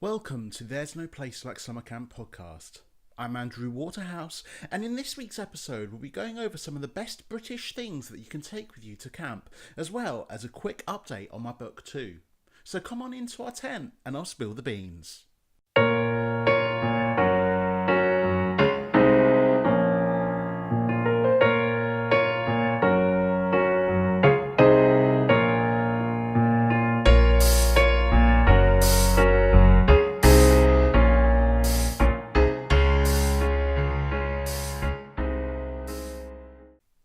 Welcome to There's No Place Like Summer Camp podcast. I'm Andrew Waterhouse, and in this week's episode, we'll be going over some of the best British things that you can take with you to camp, as well as a quick update on my book too. So come on into our tent and I'll spill the beans.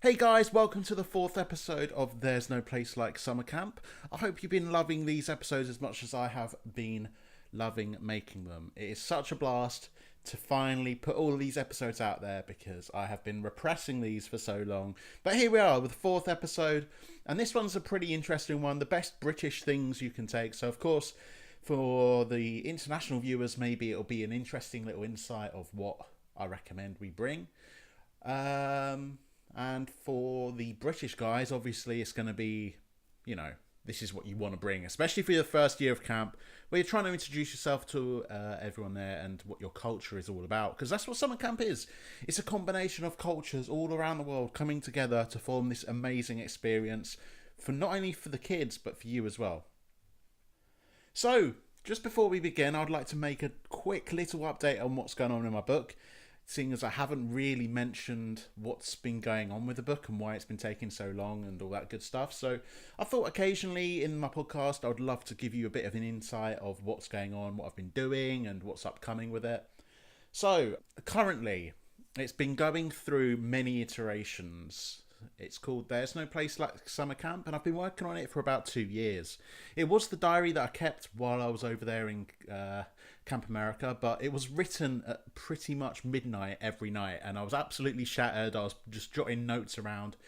Hey guys, welcome to the fourth episode of There's No Place Like Summer Camp. I hope you've been loving these episodes as much as I have been loving making them. It is such a blast to finally put all of these episodes out there because I have been repressing these for so long. But here we are with the fourth episode, and this one's a pretty interesting one. The best British things you can take. So of course, for the international viewers, maybe it'll be an interesting little insight of what I recommend we bring. And for the British guys, obviously it's going to be, this is what you want to bring, especially for your first year of camp, where you're trying to introduce yourself to everyone there and what your culture is all about. Because that's what summer camp is. It's a combination of cultures all around the world coming together to form this amazing experience for not only for the kids, but for you as well. So, just before we begin, I'd like to make a quick little update on what's going on in my book, seeing as I haven't really mentioned what's been going on with the book and why it's been taking so long and all that good stuff. So I thought occasionally in my podcast I would love to give you a bit of an insight of what's going on, what I've been doing and what's upcoming with it. So currently it's been going through many iterations. It's called There's No Place Like Summer Camp, and I've been working on it for about 2 years. It was the diary that I kept while I was over there in Camp America, but it was written at pretty much midnight every night, and I was absolutely shattered. I was just jotting notes around,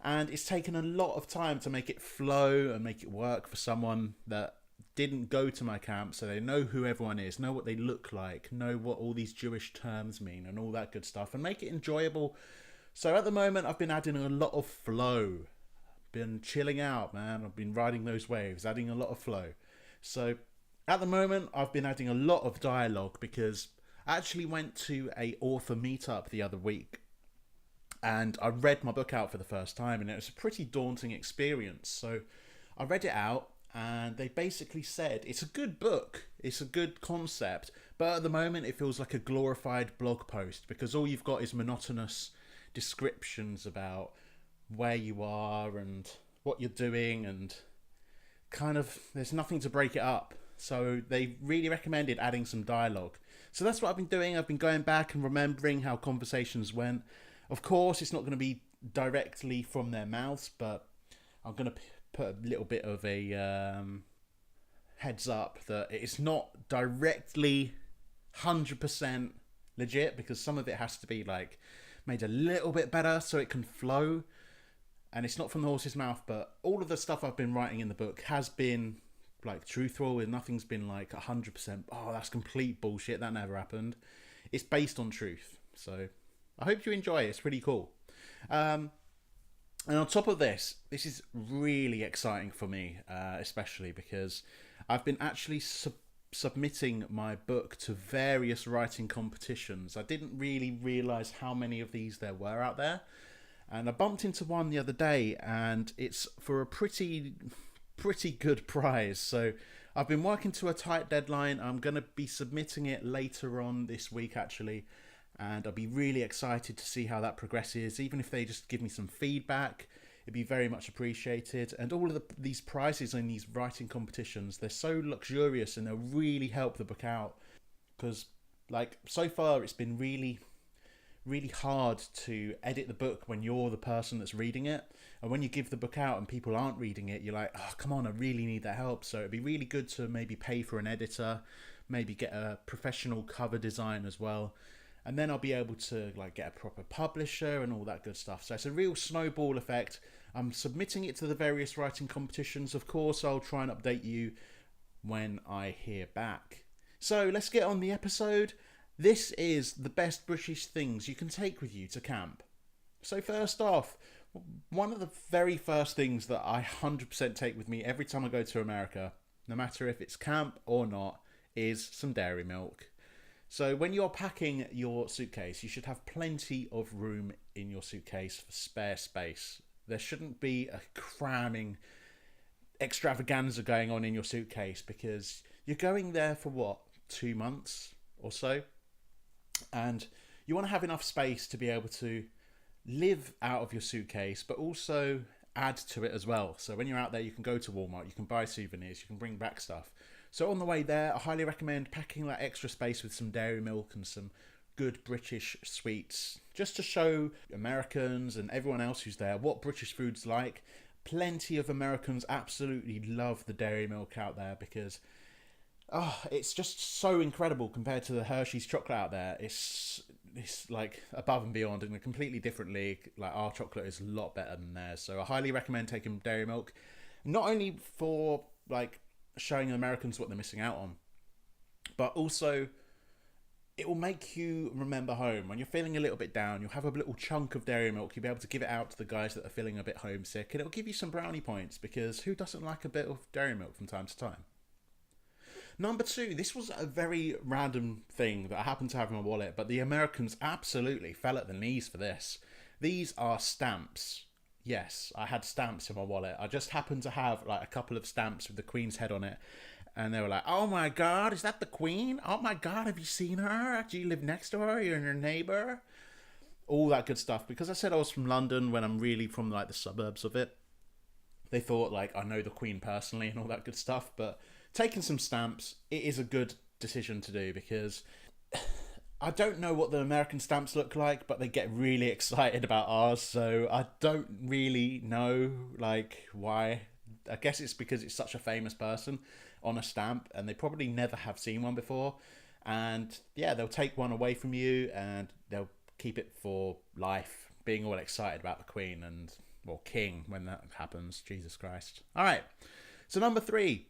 and it's taken a lot of time to make it flow and make it work for someone that didn't go to my camp, so they know who everyone is, know what they look like, know what all these Jewish terms mean and all that good stuff, and make it enjoyable. So at the moment, I've been adding a lot of flow. Been chilling out, man. I've been riding those waves, adding a lot of flow. So at the moment, I've been adding a lot of dialogue because I actually went to a author meetup the other week and I read my book out for the first time, and it was a pretty daunting experience. So I read it out and they basically said it's a good book, it's a good concept, but at the moment it feels like a glorified blog post because all you've got is monotonous descriptions about where you are and what you're doing, and kind of there's nothing to break it up. So they really recommended adding some dialogue. So that's what I've been doing. I've been going back and remembering how conversations went. Of course, it's not going to be directly from their mouths, but I'm going to put a little bit of a heads up that it's not directly 100% legit, because some of it has to be like made a little bit better so it can flow, and it's not from the horse's mouth. But all of the stuff I've been writing in the book has been like truthful, and nothing's been like 100% oh that's complete bullshit, that never happened. It's based on truth, so I hope you enjoy it. It's pretty cool. And on top of this is really exciting for me, especially because I've been actually submitting my book to various writing competitions. I didn't really realise how many of these there were out there, and I bumped into one the other day, and it's for a pretty good prize. So I've been working to a tight deadline. I'm going to be submitting it later on this week actually, and I'll be really excited to see how that progresses. Even if they just give me some feedback, it'd be very much appreciated. And all of these prizes in these writing competitions, they're so luxurious and they'll really help the book out. Because like so far it's been really hard to edit the book when you're the person that's reading it. And when you give the book out and people aren't reading it, you're like, oh, come on, I really need that help. So it'd be really good to maybe pay for an editor, maybe get a professional cover design as well. And then I'll be able to like get a proper publisher and all that good stuff. So it's a real snowball effect. I'm submitting it to the various writing competitions. Of course, I'll try and update you when I hear back. So let's get on the episode. This is the best British things you can take with you to camp. So first off, one of the very first things that I 100% take with me every time I go to America, no matter if it's camp or not, is some dairy milk. So when you're packing your suitcase, you should have plenty of room in your suitcase for spare space. There shouldn't be a cramming extravaganza going on in your suitcase, because you're going there for what, 2 months or so, and you want to have enough space to be able to live out of your suitcase, but also add to it as well. So when you're out there, you can go to Walmart, you can buy souvenirs, you can bring back stuff. So on the way there, I highly recommend packing that extra space with some dairy milk and some good British sweets, just to show Americans and everyone else who's there what British food's like. Plenty of Americans absolutely love the dairy milk out there, because it's just so incredible compared to the Hershey's chocolate out there. It's like above and beyond, in a completely different league. Like, our chocolate is a lot better than theirs. So I highly recommend taking dairy milk, not only for like showing Americans what they're missing out on, but also it will make you remember home. When you're feeling a little bit down, you'll have a little chunk of dairy milk. You'll be able to give it out to the guys that are feeling a bit homesick, and it'll give you some brownie points, because who doesn't like a bit of dairy milk from time to time? Number 2, this was a very random thing that I happened to have in my wallet, but the Americans absolutely fell at the knees for this. These are stamps. Yes, I had stamps in my wallet. I just happened to have like a couple of stamps with the Queen's head on it. And they were like, "Oh my God, is that the Queen? Oh my God, have you seen her? Do you live next to her? You're her neighbour?" All that good stuff. Because I said I was from London when I'm really from like the suburbs of it. They thought like I know the Queen personally and all that good stuff. But taking some stamps, it is a good decision to do, because I don't know what the American stamps look like, but they get really excited about ours. So I don't really know like why. I guess it's because it's such a famous person on a stamp, and they probably never have seen one before. And yeah, they'll take one away from you and they'll keep it for life, being all excited about the Queen and, or King when that happens. Jesus Christ. All right. So number 3,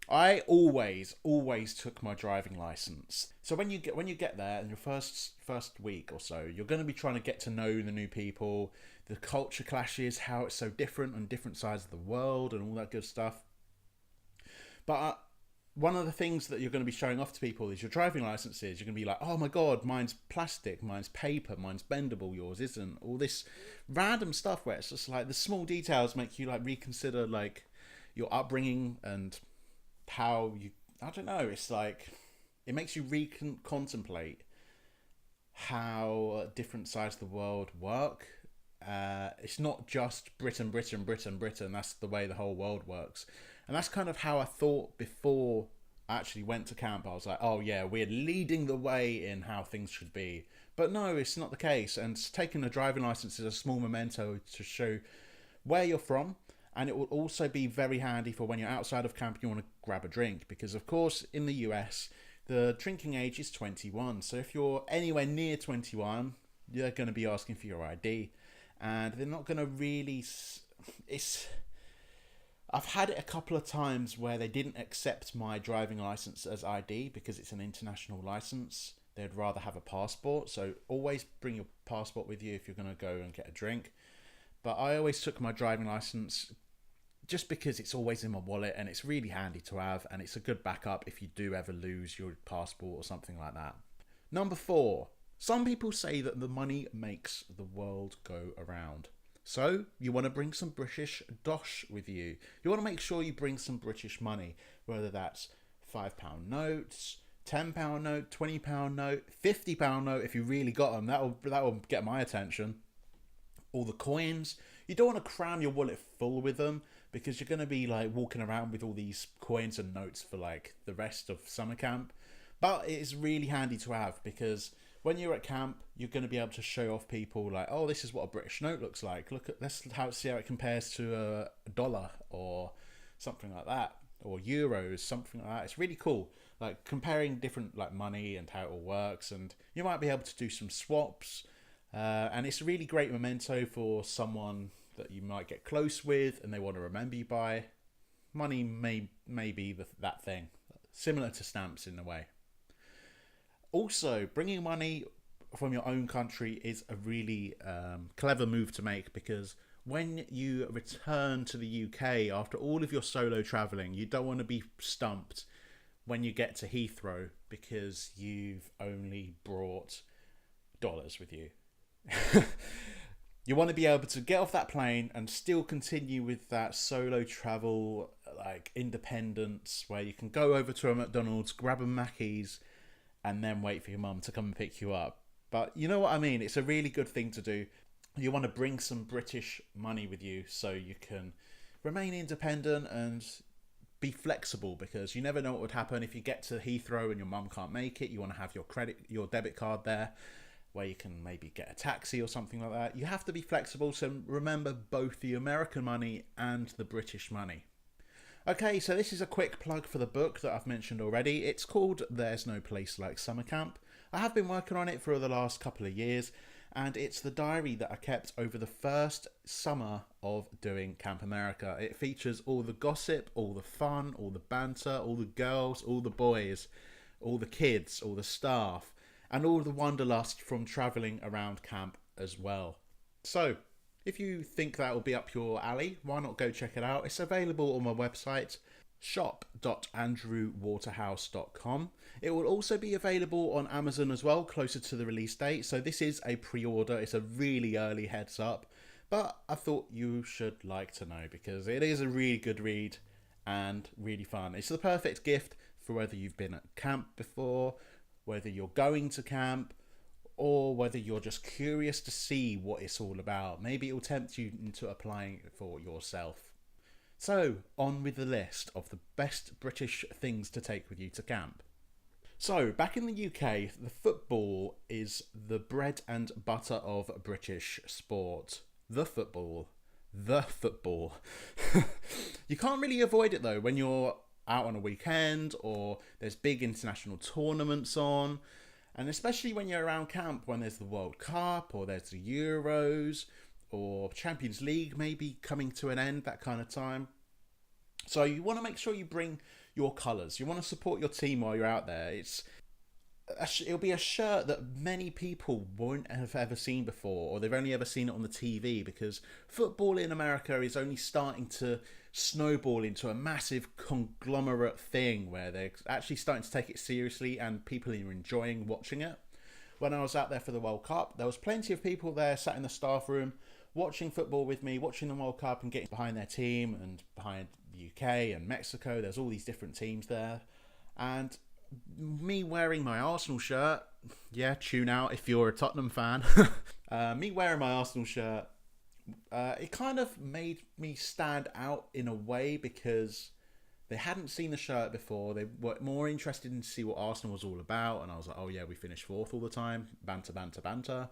I always took my driving license. So when you get there in your first week or so, you're going to be trying to get to know the new people, the culture clashes, how it's so different on different sides of the world, and all that good stuff. But one of the things that you're going to be showing off to people is your driving licenses. You're going to be like, "Oh my God, mine's plastic, mine's paper, mine's bendable, yours isn't." All this random stuff where it's just like the small details make you like reconsider like your upbringing and how you, I don't know, it's like it makes you contemplate how different sides of the world work. It's not just Britain. That's the way the whole world works. And that's kind of how I thought before I actually went to camp. I was like, oh yeah, we're leading the way in how things should be. But no, it's not the case. And taking a driving license is a small memento to show where you're from. And it will also be very handy for when you're outside of camp and you want to grab a drink. Because, of course, in the US, the drinking age is 21. So if you're anywhere near 21, you're going to be asking for your ID. And they're not going to really... I've had it a couple of times where they didn't accept my driving license as ID because it's an international license. They'd rather have a passport. So always bring your passport with you if you're going to go and get a drink. But I always took my driving license just because it's always in my wallet and it's really handy to have, and it's a good backup if you do ever lose your passport or something like that. Number 4, some people say that the money makes the world go around. So you want to bring some British dosh with you. You want to make sure you bring some British money, whether that's £5 notes, £10 note, £20 note, £50 note if you really got them. That will get my attention. All the coins. You don't want to cram your wallet full with them, because you're going to be like walking around with all these coins and notes for like the rest of summer camp. But it is really handy to have, because when you're at camp, you're going to be able to show off people like, oh, this is what a British note looks like. Let's see how it compares to a dollar or something like that, or euros, something like that. It's really cool, like comparing different like money and how it all works, and you might be able to do some swaps. And it's a really great memento for someone that you might get close with and they want to remember you by. Money may be that thing, similar to stamps in a way. Also, bringing money from your own country is a really clever move to make, because when you return to the UK after all of your solo travelling, you don't want to be stumped when you get to Heathrow because you've only brought dollars with you. You want to be able to get off that plane and still continue with that solo travel, like independence, where you can go over to a McDonald's, grab a Mackey's, and then wait for your mum to come and pick you up. But you know what I mean? It's a really good thing to do. You want to bring some British money with you so you can remain independent and be flexible, because you never know what would happen if you get to Heathrow and your mum can't make it. You want to have your debit card there, where you can maybe get a taxi or something like that. You have to be flexible, so remember both the American money and the British money. Okay, so this is a quick plug for the book that I've mentioned already. It's called There's No Place Like Summer Camp. I have been working on it for the last couple of years, and it's the diary that I kept over the first summer of doing Camp America. It features all the gossip, all the fun, all the banter, all the girls, all the boys, all the kids, all the staff, and all the wanderlust from travelling around camp as well. So, if you think that will be up your alley, why not go check it out? It's available on my website, shop.andrewwaterhouse.com. It will also be available on Amazon as well, closer to the release date. So this is a pre-order. It's a really early heads up, but I thought you should like to know because it is a really good read and really fun. It's the perfect gift for whether you've been at camp before, whether you're going to camp, or whether you're just curious to see what it's all about. Maybe it will tempt you into applying it for yourself. So, on with the list of the best British things to take with you to camp. So, back in the UK, the football is the bread and butter of British sport. The football. The football. You can't really avoid it though when you're out on a weekend or there's big international tournaments on, and especially when you're around camp when there's the World Cup or there's the Euros or Champions League maybe coming to an end, that kind of time. So you want to make sure you bring your colours. You want to support your team while you're out there. It'll be a shirt that many people won't have ever seen before, or they've only ever seen it on the TV, because football in America is only starting to snowball into a massive conglomerate thing where they're actually starting to take it seriously and people are enjoying watching it. When I was out there for the World Cup, there was plenty of people there sat in the staff room watching football with me, watching the World Cup and getting behind their team and behind the UK and Mexico. There's all these different teams there, and me wearing my Arsenal shirt, yeah, tune out if you're a Tottenham fan. Me wearing my Arsenal shirt, it kind of made me stand out in a way, because they hadn't seen the shirt before. They were more interested in to see what Arsenal was all about, and I was like, oh yeah, we finish fourth all the time, banter, banter, banter.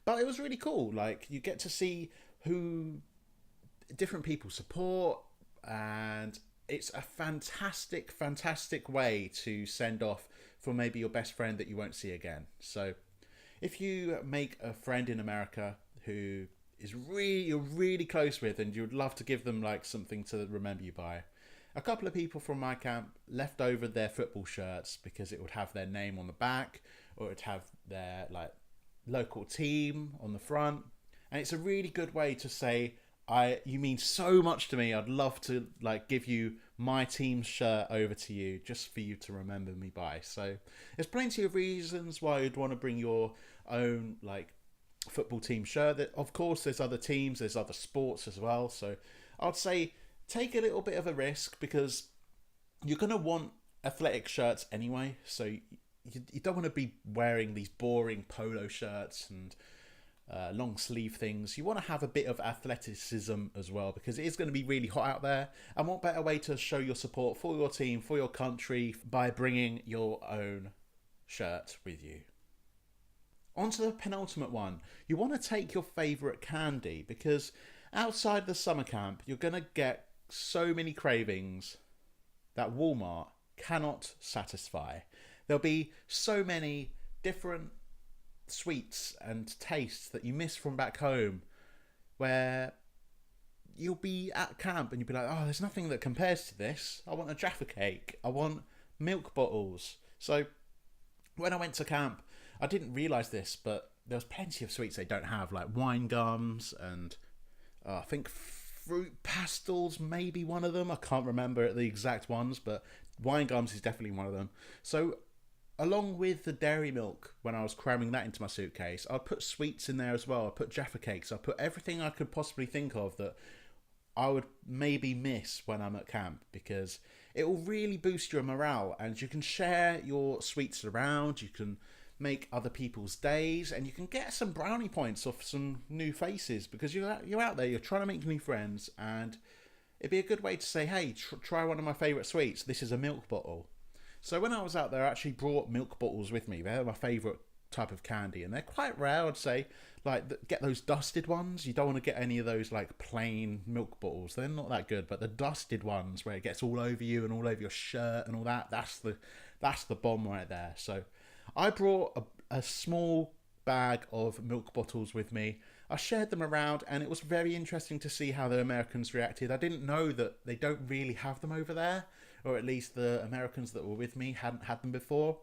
But it was really cool. Like, you get to see who different people support, and it's a fantastic, fantastic way to send off for maybe your best friend that you won't see again. So if you make a friend in America who you're really close with and you'd love to give them like something to remember you by, a couple of people from my camp left over their football shirts because it would have their name on the back, or it would have their like local team on the front. And it's a really good way to say, you mean so much to me. I'd love to like give you my team's shirt over to you just for you to remember me by. So there's plenty of reasons why you'd want to bring your own like football team shirt. That, of course, there's other teams, there's other sports as well. So I'd say take a little bit of a risk, because you're going to want athletic shirts anyway. So you don't want to be wearing these boring polo shirts and long sleeve things. You want to have a bit of athleticism as well, because it is going to be really hot out there, and what better way to show your support for your team, for your country, by bringing your own shirt with you. On to the penultimate one. You want to take your favourite candy, because outside the summer camp you're going to get so many cravings that Walmart cannot satisfy. There'll be so many different sweets and tastes that you miss from back home, where you'll be at camp and you'll be like, oh, there's nothing that compares to this. I want a Jaffa cake. I want milk bottles. So when I went to camp, I didn't realise this, but there was plenty of sweets they don't have, like wine gums and I think fruit pastels, maybe one of them. I can't remember the exact ones, but Wine gums is definitely one of them. So along with the dairy milk, when I was cramming that into my suitcase, I'd put sweets in there as well. I put Jaffa cakes. I put everything I could possibly think of that I would maybe miss when I'm at camp, because it will really boost your morale, and you can share your sweets around. You can make other people's days, and you can get some brownie points off some new faces, because you're out there, you're trying to make new friends, and it'd be a good way to say, hey, try one of my favourite sweets. This is a milk bottle. So when I was out there, I actually brought milk bottles with me. They're my favourite type of candy, and they're quite rare, I'd say. Like, get those dusted ones. You don't want to get any of those like plain milk bottles. They're not that good, but the dusted ones where it gets all over you and all over your shirt and all that, that's the bomb right there. So I brought a small bag of milk bottles with me. I shared them around, and it was very interesting to see how the Americans reacted. I didn't know that they don't really have them over there, or at least the Americans that were with me hadn't had them before.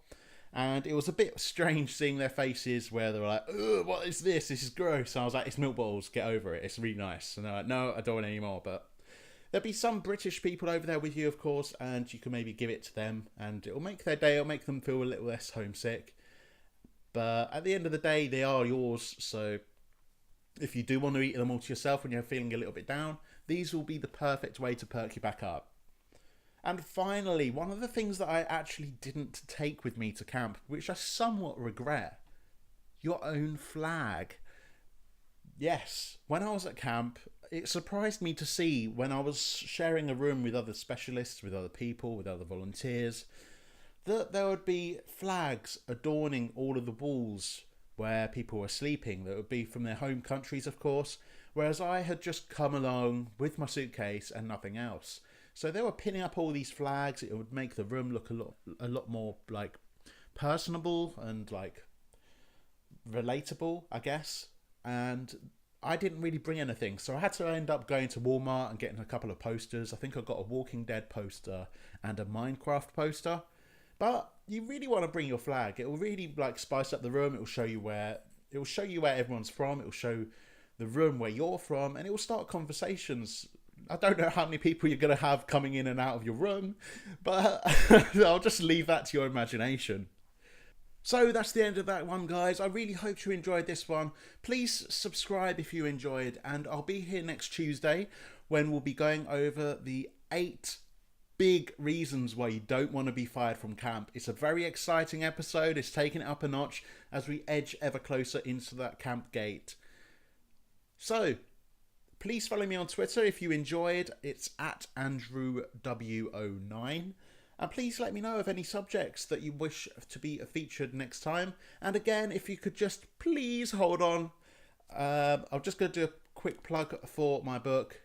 And it was a bit strange seeing their faces where they were like, ugh, what is this? This is gross. And I was like, it's milk bottles, get over it. It's really nice. And they're like, no, I don't want any more. But there'll be some British people over there with you, of course, and you can maybe give it to them, and it'll make their day. It'll make them feel a little less homesick. But at the end of the day, they are yours. So if you do want to eat them all to yourself when you're feeling a little bit down, these will be the perfect way to perk you back up. And finally, one of the things that I actually didn't take with me to camp, which I somewhat regret, your own flag. Yes, when I was at camp, it surprised me to see, when I was sharing a room with other specialists, with other people, with other volunteers, that there would be flags adorning all of the walls where people were sleeping. That would be from their home countries, of course, whereas I had just come along with my suitcase and nothing else. So they were pinning up all these flags. It would make the room look a lot more like personable and like relatable, I guess. And I didn't really bring anything, so I had to end up going to Walmart and getting a couple of posters. I think I got a Walking Dead poster and a Minecraft poster. But you really want to bring your flag. It will really like spice up the room. It will show you where everyone's from. It will show the room where you're from, and it will start conversations. I don't know how many people you're going to have coming in and out of your room, but I'll just leave that to your imagination. So that's the end of that one, guys. I really hope you enjoyed this one. Please subscribe if you enjoyed, and I'll be here next Tuesday when we'll be going over the 8 big reasons why you don't want to be fired from camp. It's a very exciting episode. It's taking it up a notch as we edge ever closer into that camp gate. So please follow me on Twitter if you enjoyed. It's at AndrewW09. And please let me know of any subjects that you wish to be featured next time. And again, if you could just please hold on. I'm just going to do a quick plug for my book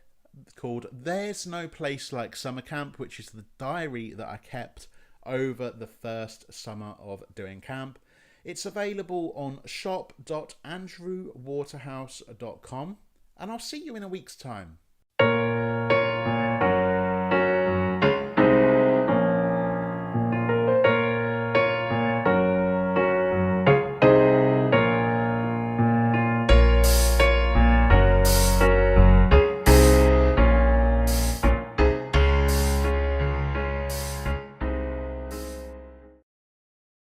called There's No Place Like Summer Camp, which is the diary that I kept over the first summer of doing camp. It's available on shop.andrewwaterhouse.com. And I'll see you in a week's time.